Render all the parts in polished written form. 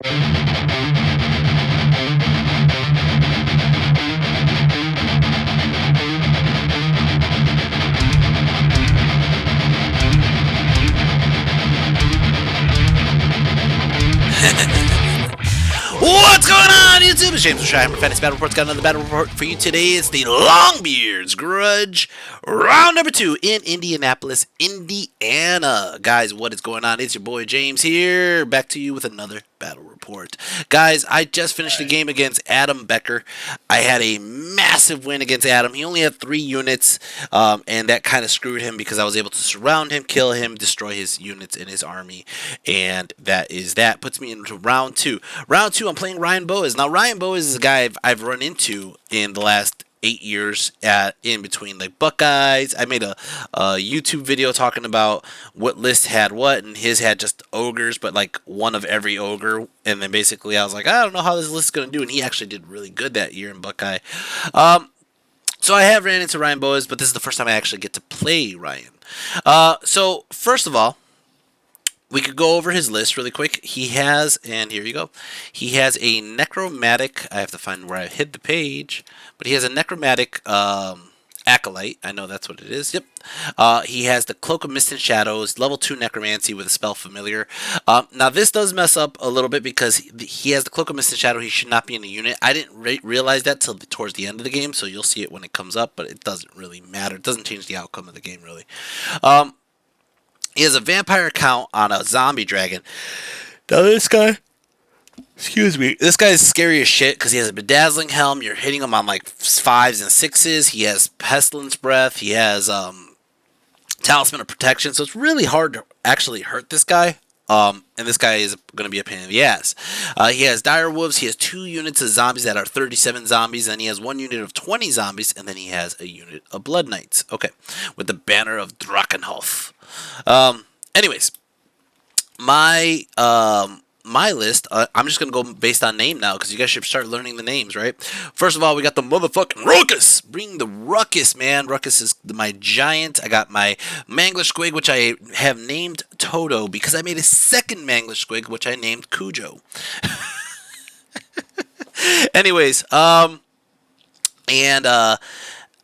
What's going on, YouTube? It's James from Fantasy Battle Report's got another battle report for you today. It's the Longbeards Grudge round number 2 in Indianapolis, Indiana. Guys, what is going on? It's your boy James here, back to you with another battle report. Guys, I just finished the game against Adam Becker. I had a massive win against Adam. He only had 3 units, and that kind of screwed him because I was able to surround him, kill him, destroy his units in his army, and that puts me into round 2. Round 2, I'm playing Ryan Boas. Now, Ryan Boas is a guy I've run into in the last 8 years in between like Buckeyes. I made a YouTube video talking about what list had what, and his had just ogres, but like one of every ogre. And then basically I was like, I don't know how this list is going to do, and he actually did really good that year in Buckeye. So I have ran into Ryan Boas, but this is the first time I actually get to play Ryan. So first of all, we could go over his list really quick. He has, and here you go, he has a necromantic, I have to find where I hid the page, but he has a necromantic acolyte. I know that's what it is. Yep. He has the Cloak of Mist and Shadows, level 2 necromancy with a spell familiar. Now this does mess up a little bit because he has the Cloak of Mist and Shadow. He should not be in the unit. I didn't realize that till towards the end of the game, so you'll see it when it comes up, but it doesn't really matter. It doesn't change the outcome of the game really. He has a vampire count on a zombie dragon. Now this guy, excuse me, this guy is scary as shit because he has a bedazzling helm. You're hitting him on like 5s and 6s. He has pestilence breath. He has talisman of protection. So it's really hard to actually hurt this guy. And this guy is going to be a pain in the ass. He has dire wolves. He has 2 units of zombies that are 37 zombies. And he has 1 unit of 20 zombies. And then he has a unit of blood knights. Okay, with the banner of Drakenhof. Anyways, my list, I'm just going to go based on name now, because you guys should start learning the names, right? First of all, we got the motherfucking Ruckus. Bring the Ruckus, man. Ruckus is my giant. I got my Mangler Squig, which I have named Toto, because I made a second Mangler Squig, which I named Cujo. Anyways,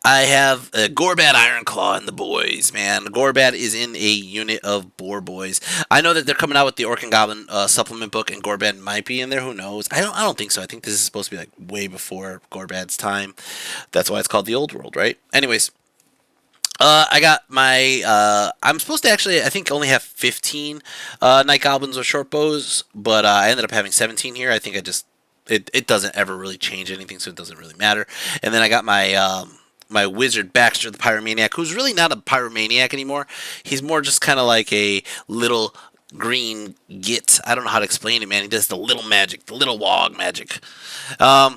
I have a Gorbad Ironclaw in the boys, man. Gorbad is in a unit of Boar Boys. I know that they're coming out with the Orcs and Goblins supplement book, and Gorbad might be in there. Who knows? I don't think so. I think this is supposed to be like way before Gorbad's time. That's why it's called the Old World, right? Anyways, I got my, I'm supposed to actually, I think, only have 15 Night Goblins with short bows, but I ended up having 17 here. I think it doesn't ever really change anything, so it doesn't really matter. And then I got my, my wizard Baxter the Pyromaniac, who's really not a pyromaniac anymore. He's more just kind of like a little green git. I don't know how to explain it, man. He does the little magic, the little wog magic. Yeah,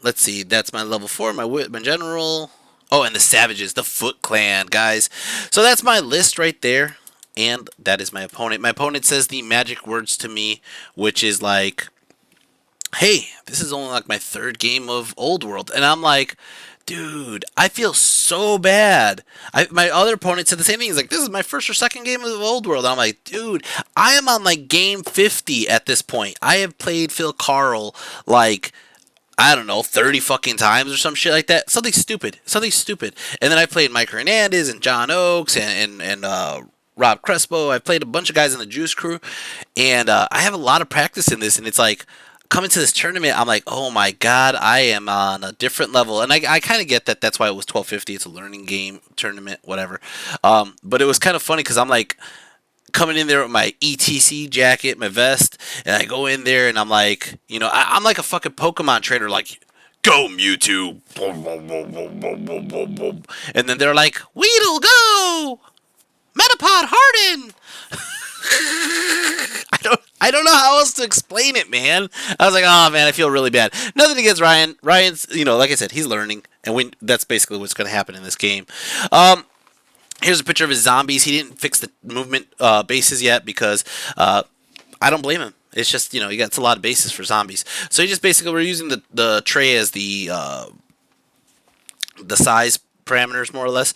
let's see. That's my level 4, my general. Oh, and the Savages, the Foot Clan, guys. So that's my list right there, and that is my opponent. My opponent says the magic words to me, which is like, hey, this is only like my 3rd game of Old World. And I'm like, dude, I feel so bad. My other opponent said the same thing. He's like, this is my 1st or 2nd game of Old World. And I'm like, dude, I am on like game 50 at this point. I have played Phil Carl like, I don't know, 30 fucking times or some shit like that. Something stupid. Something stupid. And then I played Mike Hernandez and John Oakes and Rob Crespo. I played a bunch of guys in the Juice Crew. And I have a lot of practice in this. And it's like, coming to this tournament, I'm like, oh my god, I am on a different level. And I kind of get that. That's why it was 1250. It's a learning game, tournament, whatever. But it was kind of funny because I'm like coming in there with my ETC jacket, my vest, and I go in there and I'm like, you know, I'm like a fucking Pokemon trainer, like, go Mewtwo. And then they're like, Weedle, go! Metapod, harden! I don't know how else to explain it, man. I was like, oh man, I feel really bad. Nothing against Ryan. Ryan's, you know, like I said, he's learning, and that's basically what's going to happen in this game. Here's a picture of his zombies. He didn't fix the movement bases yet because I don't blame him. It's just, you know, he got a lot of bases for zombies. So he just basically, we're using the tray as the size parameters, more or less.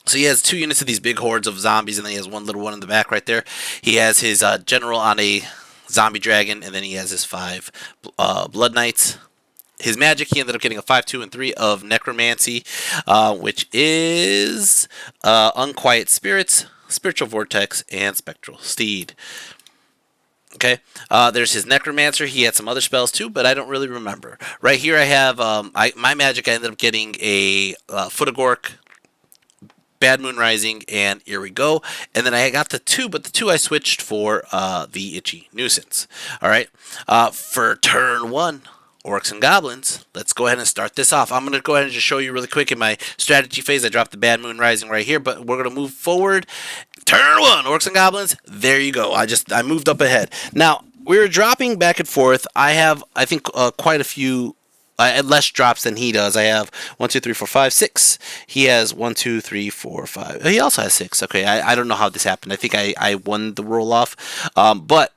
So he has 2 units of these big hordes of zombies, and then he has one little one in the back right there. He has his general on a zombie dragon, and then he has his 5 blood knights. His magic, he ended up getting a 5, 2, and 3 of necromancy, which is unquiet spirits, spiritual vortex, and spectral steed. Okay, there's his necromancer. He had some other spells too, but I don't really remember. Right here, I have my magic. I ended up getting a foot of gork, Bad Moon Rising, and here we go. And then I got the 2, but the 2 I switched for the Itchy Nuisance. All right, for turn 1, Orcs and Goblins, let's go ahead and start this off. I'm going to go ahead and just show you really quick in my strategy phase. I dropped the Bad Moon Rising right here, but we're going to move forward. Turn 1, Orcs and Goblins. There you go. I moved up ahead. Now, we were dropping back and forth. I have, I think, quite a few less drops than he does. I have 1, 2, 3, 4, 5, 6. He has 1, 2, 3, 4, 5. He also has 6. Okay, I don't know how this happened. I think I won the roll off, but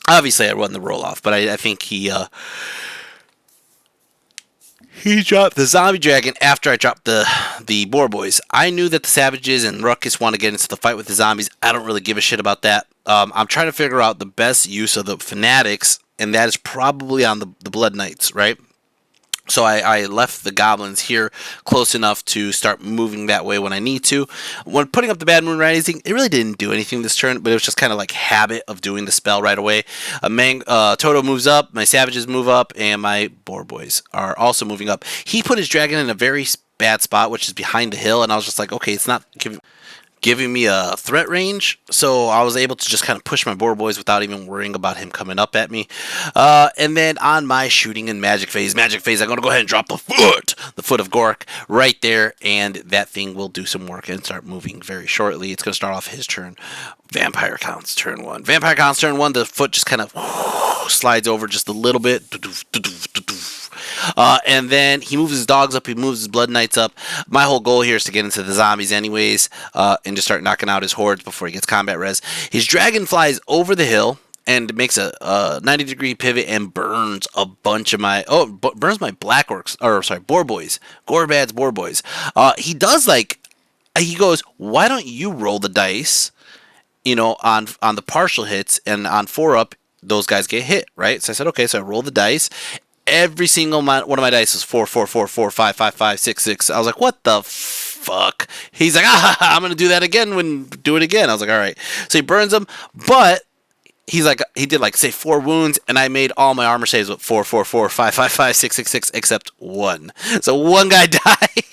obviously I won the roll off. But I think he dropped the zombie dragon after I dropped the boar boys. I knew that the savages and Ruckus want to get into the fight with the zombies. I don't really give a shit about that. I'm trying to figure out the best use of the fanatics, and that is probably on the blood knights, right? So I left the goblins here close enough to start moving that way when I need to. When putting up the Bad Moon Rising, it really didn't do anything this turn, but it was just kind of like habit of doing the spell right away. Toto moves up, my savages move up, and my boar boys are also moving up. He put his dragon in a very bad spot, which is behind the hill, and I was just like, okay, it's not giving me a threat range, so I was able to just kind of push my boar boys without even worrying about him coming up at me. And then on my shooting and magic phase, I'm going to go ahead and drop the foot of Gork right there, and that thing will do some work and start moving very shortly. It's going to start off his turn. Vampire counts turn 1. The foot just kind of slides over just a little bit. And then he moves his dogs up, he moves his blood knights up. My whole goal here is to get into the zombies anyways, and just start knocking out his hordes before he gets combat res. His dragon flies over the hill and makes a 90-degree pivot and burns a bunch of my burns my black orcs, or sorry, boar boys, Gorbad's boar boys. He does he goes, why don't you roll the dice, on the partial hits, and on 4 up those guys get hit, right? So I said, okay, so I roll the dice. Every single one of my dice was 4, 4, 4, 4, 5, 5, 5, 6, 6. I was like, what the fuck? He's like, I'm going to do that again do it again. I was like, all right. So he burns them, but he's like, he did say 4 wounds, and I made all my armor saves with 4, 4, 4, 5, 5, 5, 6, 6, 6, except 1. So one guy died.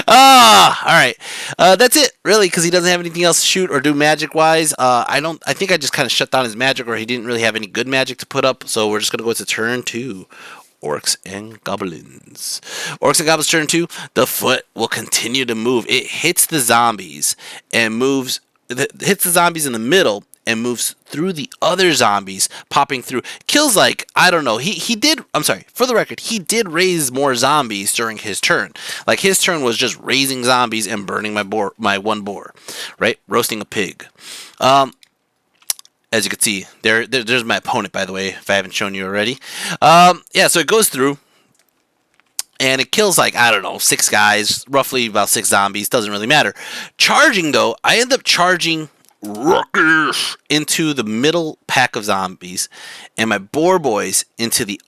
All right. That's it, really, because he doesn't have anything else to shoot or do magic-wise. I think I just kind of shut down his magic, or he didn't really have any good magic to put up, so we're just going to go to turn 2. Orcs and Goblins. Orcs and Goblins turn 2. The foot will continue to move. It hits the zombies and moves... hits the zombies in the middle and moves through the other zombies, popping through. Kills I don't know. He did, I'm sorry, for the record, he did raise more zombies during his turn. His turn was just raising zombies and burning my one boar, right? Roasting a pig. As you can see, there's my opponent, by the way, if I haven't shown you already. Yeah, so it goes through. And it kills I don't know, 6 guys, roughly about 6 zombies, doesn't really matter. Charging, though, I end up charging Ruckus into the middle pack of zombies, and my boar boys into the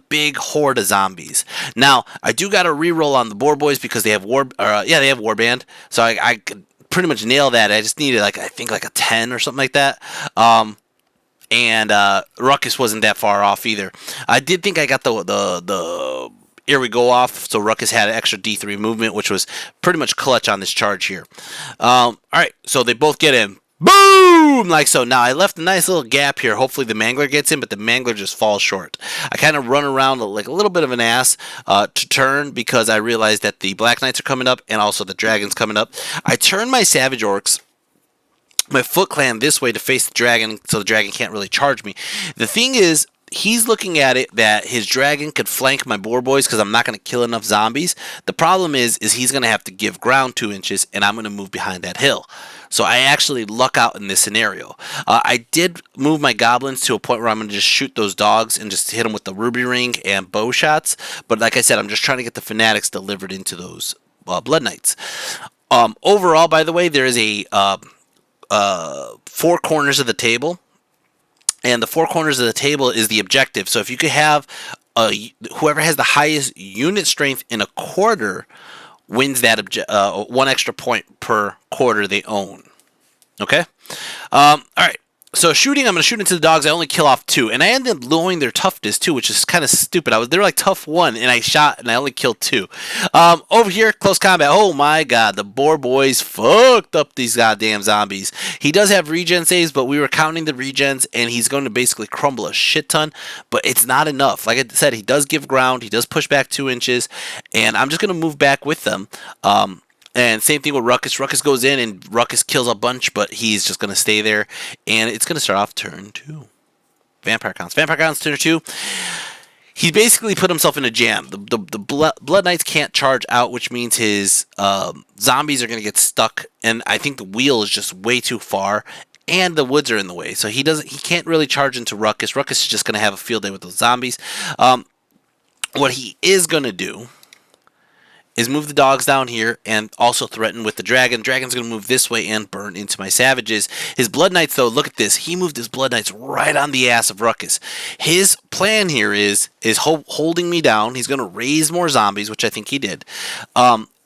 big horde of zombies. Now, I do got to reroll on the boar boys because they have they have warband, so I could pretty much nail that. I just needed I think a 10 or something like that. And Ruckus wasn't that far off either. I did think I got the here we go off, so Ruckus had an extra D3 movement, which was pretty much clutch on this charge here. Alright, so they both get in. Boom! Like so. Now, I left a nice little gap here. Hopefully the Mangler gets in, but the Mangler just falls short. I kind of run around like a little bit of an ass to turn because I realized that the Black Knights are coming up and also the Dragon's coming up. I turn my Savage Orcs, my Foot Clan, this way to face the Dragon so the Dragon can't really charge me. The thing is, he's looking at it that his dragon could flank my boar boys because I'm not going to kill enough zombies. The problem is he's going to have to give ground 2 inches, and I'm going to move behind that hill. So I actually luck out in this scenario. I did move my goblins to a point where I'm going to just shoot those dogs and just hit them with the ruby ring and bow shots. But like I said, I'm just trying to get the fanatics delivered into those Blood Knights. Overall, by the way, there is a four corners of the table, and the four corners of the table is the objective. So if you could have whoever has the highest unit strength in a quarter wins that one extra point per quarter they own. Okay? All right. So shooting, I'm going to shoot into the dogs. I only kill off 2. And I ended up lowering their toughness, too, which is kind of stupid. They were like tough 1, and I shot, and I only killed 2. Over here, close combat. Oh, my God. The Boar Boys fucked up these goddamn zombies. He does have regen saves, but we were counting the regens, and he's going to basically crumble a shit ton. But it's not enough. Like I said, he does give ground. He does push back 2 inches. And I'm just going to move back with them. And same thing with Ruckus. Ruckus goes in and Ruckus kills a bunch, but he's just going to stay there. And it's going to start off turn 2. Vampire Counts. Vampire Counts turn 2. He basically put himself in a jam. The Blood Knights can't charge out, which means his zombies are going to get stuck. And I think the wheel is just way too far. And the woods are in the way. So he can't really charge into Ruckus. Ruckus is just going to have a field day with those zombies. What he is going to do is move the dogs down here and also threaten with the dragon. Dragon's going to move this way and burn into my savages. His Blood Knights, though, look at this. He moved his Blood Knights right on the ass of Ruckus. His plan here is holding me down. He's going to raise more zombies, which I think he did.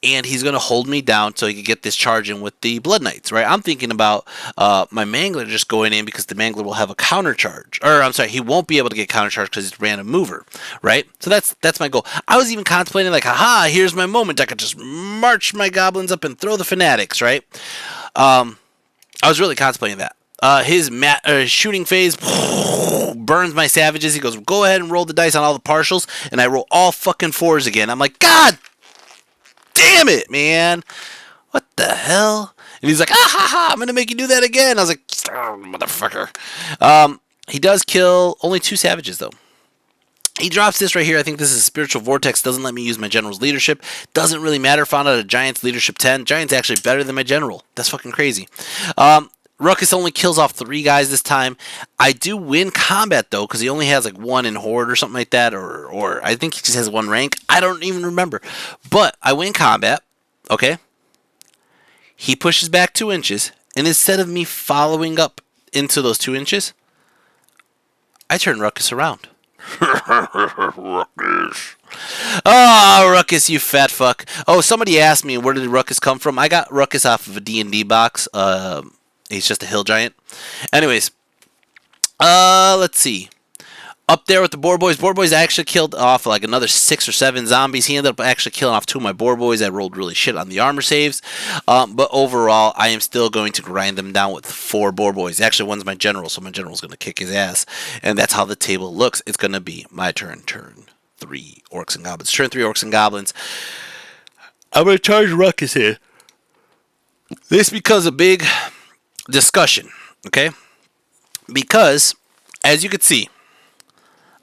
And he's going to hold me down so he can get this charge in with the Blood Knights, right? I'm thinking about my Mangler just going in because the Mangler will have a counter charge. Or, I'm sorry, he won't be able to get counter charge because it's random mover, right? So that's my goal. I was even contemplating like, haha, here's my moment. I could just march my goblins up and throw the fanatics, right? I was really contemplating that. His shooting phase burns my savages. He goes, go ahead and roll the dice on all the partials. And I roll all fucking 4s again. I'm like, God damn it, man. What the hell? And he's like, ah ha ha, I'm going to make you do that again. I was like, oh, motherfucker. He does kill only 2 savages, though. He drops this right here. I think this is a Spiritual Vortex. Doesn't let me use my General's leadership. Doesn't really matter. Found out a Giant's leadership 10. Giant's actually better than my General. That's fucking crazy. Ruckus only kills off 3 guys this time. I do win combat, though, because he only has like 1 in Horde or something like that, or I think he just has 1 rank. I don't even remember. But I win combat, okay? He pushes back 2 inches, and instead of me following up into those 2 inches, I turn Ruckus around. Ruckus. Oh, Ruckus, you fat fuck. Oh, somebody asked me, where did Ruckus come from? I got Ruckus off of a D&D box. He's just a hill giant. Anyways, let's see. Up there with the Boar Boys. Boar Boys actually killed off like another 6 or 7 zombies. He ended up actually killing off 2 of my Boar Boys. I rolled really shit on the armor saves. But overall, I am still going to grind them down with 4 Boar Boys. Actually, one's my General, so my General's going to kick his ass. And that's how the table looks. It's going to be my turn. Turn 3 Orcs and Goblins. Turn 3 Orcs and Goblins. I'm going to charge Ruckus here. This becomes a big discussion, okay? Because, as you can see,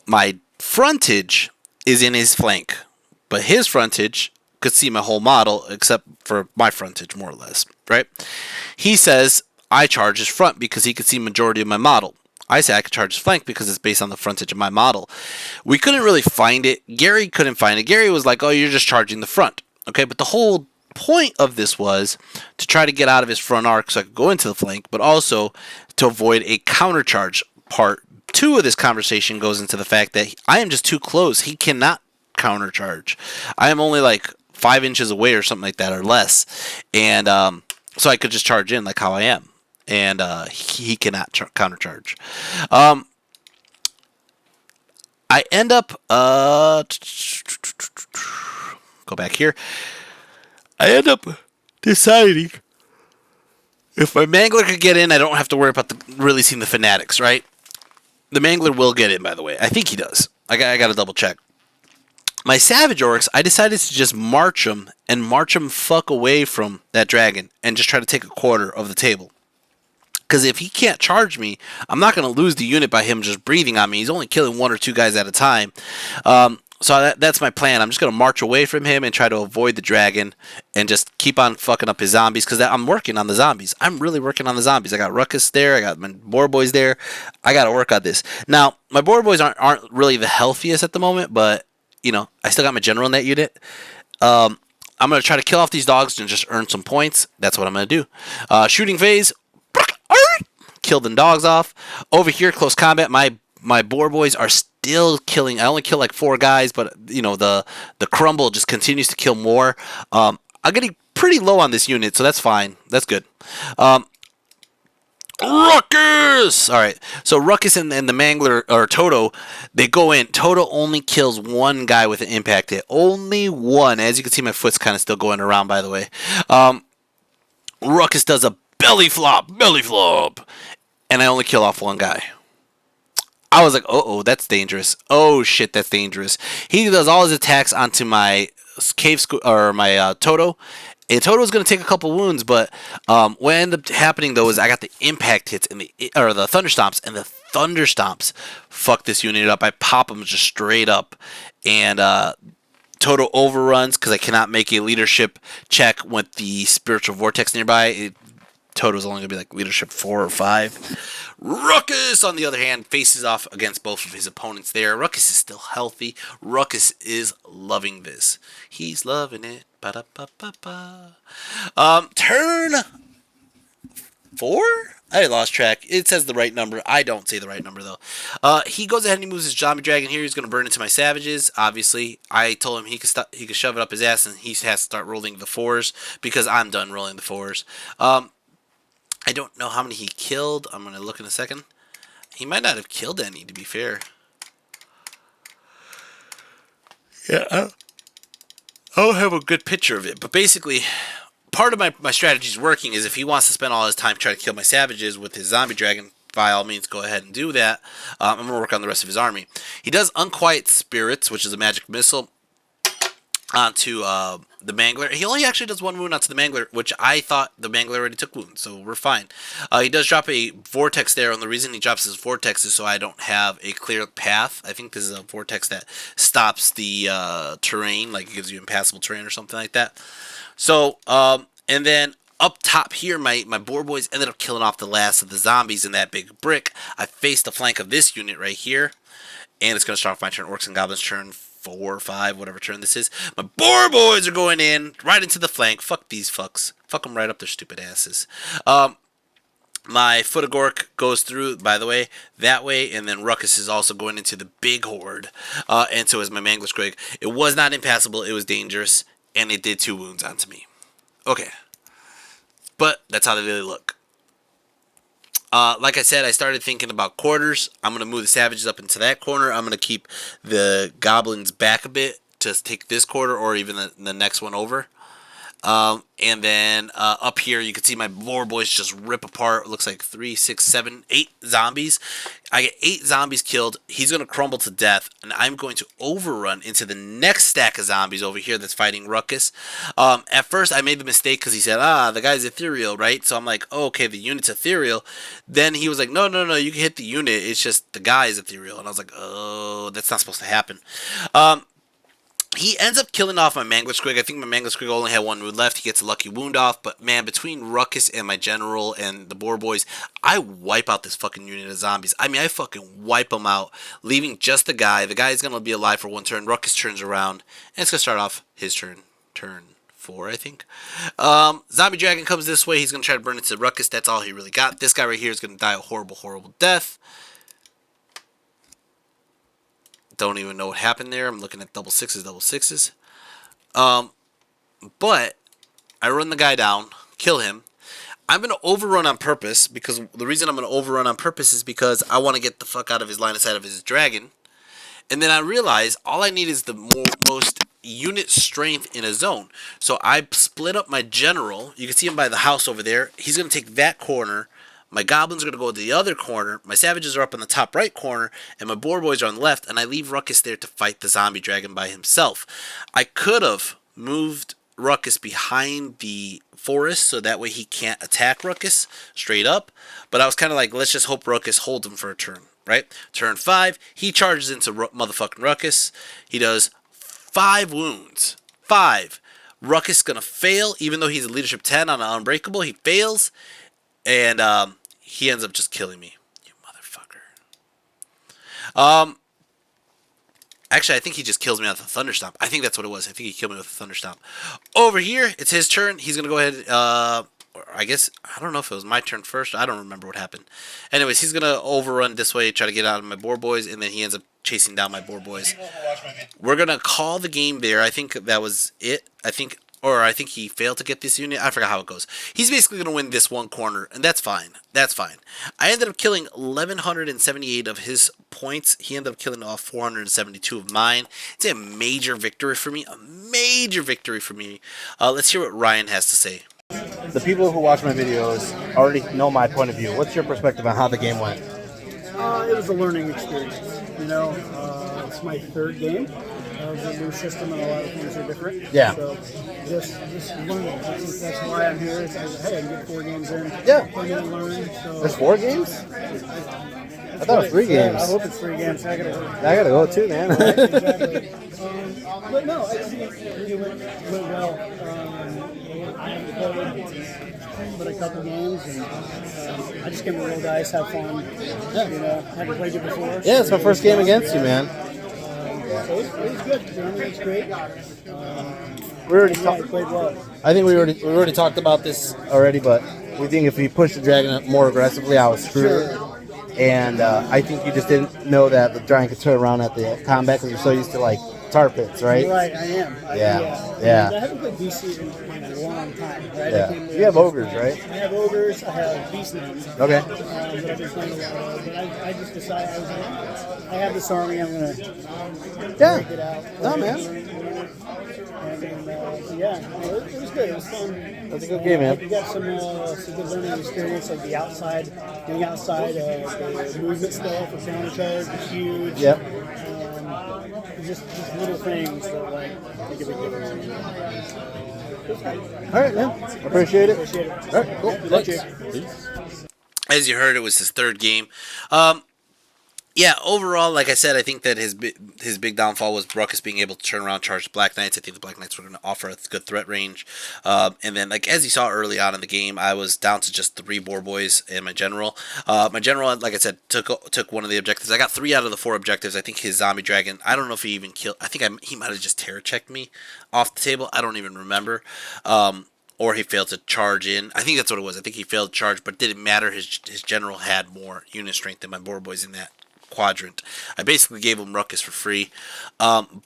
my frontage is in his flank, but his frontage could see my whole model except for my frontage, more or less, right? He says I charge his front because he could see majority of my model. I say I could charge his flank because it's based on the frontage of my model. We couldn't really find it. Gary couldn't find it. Gary was like, oh, you're just charging the front, okay? But the whole point of this was to try to get out of his front arc so I could go into the flank, but also to avoid a counter charge. Part 2 of this conversation goes into the fact that I am just too close. He cannot counter charge. I am only like 5 inches away or something like that or less, and so I could just charge in like how I am, and he cannot counter charge. I end up go back here. I end up deciding if my Mangler could get in, I don't have to worry about really seeing the fanatics, right? The Mangler will get in, by the way. I think he does. I got to double check. My Savage Orcs, I decided to just march them and march them fuck away from that dragon and just try to take a quarter of the table. Because if he can't charge me, I'm not going to lose the unit by him just breathing on me. He's only killing 1 or 2 guys at a time. So that's my plan. I'm just going to march away from him and try to avoid the dragon and just keep on fucking up his zombies because I'm working on the zombies. I'm really working on the zombies. I got Ruckus there. I got my Boar Boys there. I got to work on this. Now, my Boar Boys aren't really the healthiest at the moment, but, you know, I still got my General in that unit. I'm going to try to kill off these dogs and just earn some points. That's what I'm going to do. Shooting phase. Kill the dogs off. Over here, close combat. My boar boys are still killing. I only kill like 4 guys, but you know the crumble just continues to kill more. I'm getting pretty low on this unit, so that's fine. That's good. Ruckus! Alright, so Ruckus and the Mangler, or Toto, they go in. Toto only kills 1 guy with an impact hit. Only 1. As you can see, my foot's kind of still going around, by the way. Ruckus does a belly flop. And I only kill off 1 guy. I was like, oh, that's dangerous. Oh, shit, that's dangerous. He does all his attacks onto my my Toto. And Toto's going to take a couple wounds, but what ended up happening, though, is I got the impact hits and the thunder stomps, and the thunder stomps fuck this unit up. I pop them just straight up, and Toto overruns because I cannot make a leadership check with the spiritual vortex nearby. Toto's only going to be like leadership 4 or 5. Ruckus, on the other hand, faces off against both of his opponents there. Ruckus is still healthy. Ruckus is loving this. He's loving it. Ba-da-ba-ba-ba. Turn 4? I lost track. It says the right number. I don't say the right number, though. He goes ahead and he moves his zombie dragon here. He's going to burn into my savages. Obviously, I told him he could shove it up his ass, and he has to start rolling the 4s because I'm done rolling the 4s. I don't know how many he killed. I'm going to look in a second. He might not have killed any, to be fair. Yeah, I don't have a good picture of it. But basically, part of my strategy is working is if he wants to spend all his time trying to kill my savages with his zombie dragon, by all means, go ahead and do that. I'm going to work on the rest of his army. He does Unquiet Spirits, which is a magic missile, onto the Mangler. He only actually does 1 wound onto the Mangler, which I thought the Mangler already took wounds, so we're fine. He does drop a Vortex there, and the reason he drops his Vortex is so I don't have a clear path. I think this is a Vortex that stops the terrain, like it gives you impassable terrain or something like that. So, and then up top here, my boar boys ended up killing off the last of the zombies in that big brick. I faced the flank of this unit right here, and it's going to start off my turn. Orcs and Goblins turn 4 or 5, whatever turn this is. My boar boys are going in right into the flank. Fuck these fucks. Fuck them right up their stupid asses. My Foot of Gork goes through, by the way, that way, and then Ruckus is also going into the big horde, and so is my Mangler Squig. It was not impassable. It was dangerous, and it did 2 wounds onto me. Okay. But that's how they really look. Like I said, I started thinking about quarters. I'm going to move the savages up into that corner. I'm going to keep the goblins back a bit to take this quarter or even the next one over. And then up here, you can see my boar boys just rip apart. It looks like 3, 6, 7, 8 zombies. I get 8 zombies killed. He's going to crumble to death, and I'm going to overrun into the next stack of zombies over here that's fighting Ruckus. At first, I made the mistake because he said, the guy's ethereal, right? So I'm like, oh, okay, the unit's ethereal. Then he was like, no, you can hit the unit. It's just the guy is ethereal. And I was like, oh, that's not supposed to happen. He ends up killing off my Mangler Squig. I think my Mangler Squig only had 1 wound left. He gets a lucky wound off. But, man, between Ruckus and my General and the Boar Boys, I wipe out this fucking unit of zombies. I mean, I fucking wipe them out, leaving just the guy. The guy's going to be alive for 1 turn. Ruckus turns around, and it's going to start off his turn. Turn 4, I think. Zombie Dragon comes this way. He's going to try to burn into Ruckus. That's all he really got. This guy right here is going to die a horrible, horrible death. Don't even know what happened there. I'm looking at double sixes. But I run the guy down, kill him. I'm going to overrun on purpose because the reason I'm going to overrun on purpose is because I want to get the fuck out of his line of sight of his dragon. And then I realize all I need is the most unit strength in a zone. So I split up my general. You can see him by the house over there. He's going to take that corner. My goblins are going to go to the other corner. My savages are up in the top right corner. And my boar boys are on the left. And I leave Ruckus there to fight the zombie dragon by himself. I could have moved Ruckus behind the forest so that way he can't attack Ruckus straight up. But I was kind of like, let's just hope Ruckus holds him for a turn. Right? Turn 5. He charges into motherfucking Ruckus. He does 5 wounds. 5. Ruckus is going to fail. Even though he's a leadership 10 on an unbreakable, he fails. And he ends up just killing me. You motherfucker. Actually, I think he just kills me with a thunderstomp. I think that's what it was. I think he killed me with a thunderstomp. Over here, it's his turn. He's gonna go ahead. Or I guess I don't know if it was my turn first. I don't remember what happened. Anyways, he's gonna overrun this way, try to get out of my boar boys, and then he ends up chasing down my boar boys. We're gonna call the game there. I think that was it. I think he failed to get this unit. I forgot how it goes. He's basically going to win this one corner, and that's fine. That's fine. I ended up killing 1,178 of his points. He ended up killing off 472 of mine. It's a major victory for me. A major victory for me. Let's hear what Ryan has to say. The people who watch my videos already know my point of view. What's your perspective on how the game went? It was a learning experience. It's my third game. It was a new system, and a lot of things are different. Yeah. So just learning. That's why I'm here. It's like, hey, I can get 4 games in. Yeah. Play and learn. So There's 4 games? I thought it was 3 games. I hope it's 3 games. I gotta go too, man. Exactly. But no, I think it went well. I haven't played but a couple games, and I just came to roll dice, have fun. Haven't played it before. Yeah, it's my first game against you, man. So it was good. It's great. We already played well. I think we already talked about this already, but we think if we push the dragon more aggressively, I was screwed. Sure. And I think you just didn't know that the dragon could turn around at the combat because you're so used to like tar pits, right? Right, I am. Yeah. I haven't played BC in a long time, right? Yeah. You have ogres, right? I have ogres. I have beast men. Okay. That I've been playing a lot of. But I just decided I have this army. I'm gonna break it out. No, man. And it was good. It was fun. That's a good game, man. You got some good learning experience, like being outside, the movement skill for counter charge is huge. Yep. Just little things that make a big difference. All right, man. Appreciate it. All right, cool. Thanks. As you heard, it was his third game. Yeah, overall, like I said, I think that his big downfall was Ruckus being able to turn around, charge the Black Knights. I think the Black Knights were going to offer a good threat range. And then, like as you saw early on in the game, I was down to just 3 boar boys and my general. My general, like I said, took one of the objectives. I got 3 out of the 4 objectives. I think his zombie dragon, I don't know if he even killed. I think he might have just terror checked me off the table. I don't even remember. Or he failed to charge in. I think that's what it was. I think he failed to charge, but it didn't matter. His general had more unit strength than my boar boys in that quadrant. I basically gave him Ruckus for free. And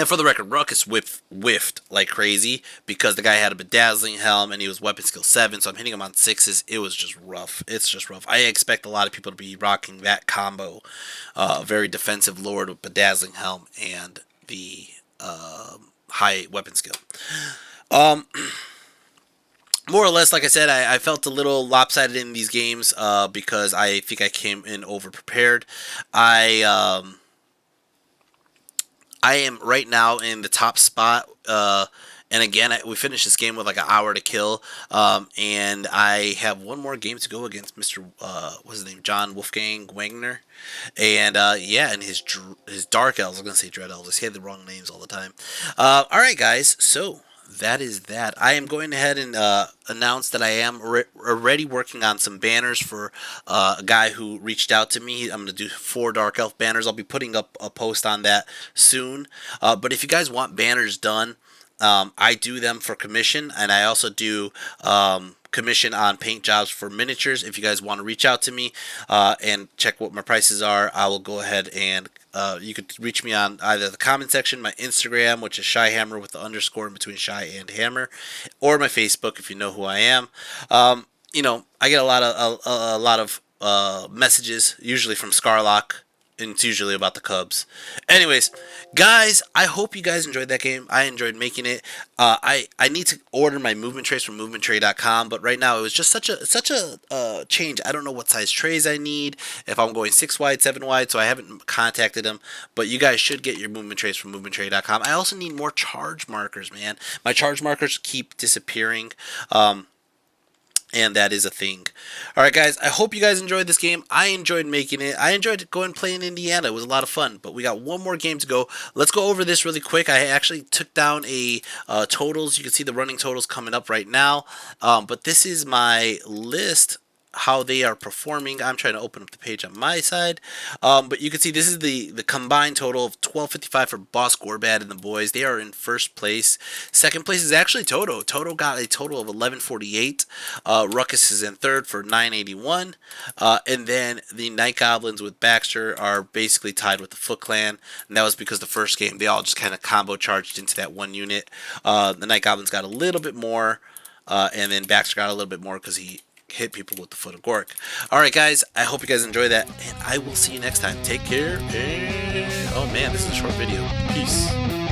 for the record, Ruckus whiffed like crazy because the guy had a bedazzling helm and he was weapon skill 7, so I'm hitting him on 6s. It was just rough. It's just rough. I expect a lot of people to be rocking that combo. Very defensive lord with bedazzling helm and the high weapon skill. More or less, like I said, I felt a little lopsided in these games because I think I came in over-prepared. I am right now in the top spot, and again, we finished this game with like an hour to kill, and I have one more game to go against Mr. What's his name? John Wolfgang Wagner, and and his Dark Elves. I'm gonna say Dread Elves. He had the wrong names all the time. All right, guys, so that is that. I am going ahead and announce that I am already working on some banners for a guy who reached out to me. I'm going to do 4 Dark Elf banners. I'll be putting up a post on that soon. But if you guys want banners done, I do them for commission, and I also do commission on paint jobs for miniatures. If you guys want to reach out to me and check what my prices are, I will go ahead and you could reach me on either the comment section, my Instagram, which is ShyHammer with the underscore in between Shy and Hammer, or my Facebook if you know who I am. I get a lot of messages, usually from Scarlock, and it's usually about the Cubs. Anyways, guys, I hope you guys enjoyed that game. I enjoyed making it. I need to order my movement trays from movementtray.com, but right now it was just such a change. I don't know what size trays I need, if I'm going 6 wide, 7 wide, so I haven't contacted them, but you guys should get your movement trays from movementtray.com. I also need more charge markers, man. My charge markers keep disappearing. And that is a thing. Alright, guys, I hope you guys enjoyed this game. I enjoyed making it. I enjoyed going and playing Indiana. It was a lot of fun. But we got one more game to go. Let's go over this really quick. I actually took down a totals. You can see the running totals coming up right now. But this is my list. how they are performing. I'm trying to open up the page on my side, but you can see this is the combined total of 1255 for Boss Gorbad and the boys. They are in first place. Second place is actually Toto. Toto got a total of 1148. Ruckus is in third for 981, and then the Night Goblins with Baxter are basically tied with the Foot Clan, and that was because the first game they all just kind of combo charged into that one unit. The Night Goblins got a little bit more, and then Baxter got a little bit more because he hit people with the Foot of Gork. Alright guys, I hope you guys enjoy that, and I will see you next time. Take care, and oh man, this is a short video. Peace.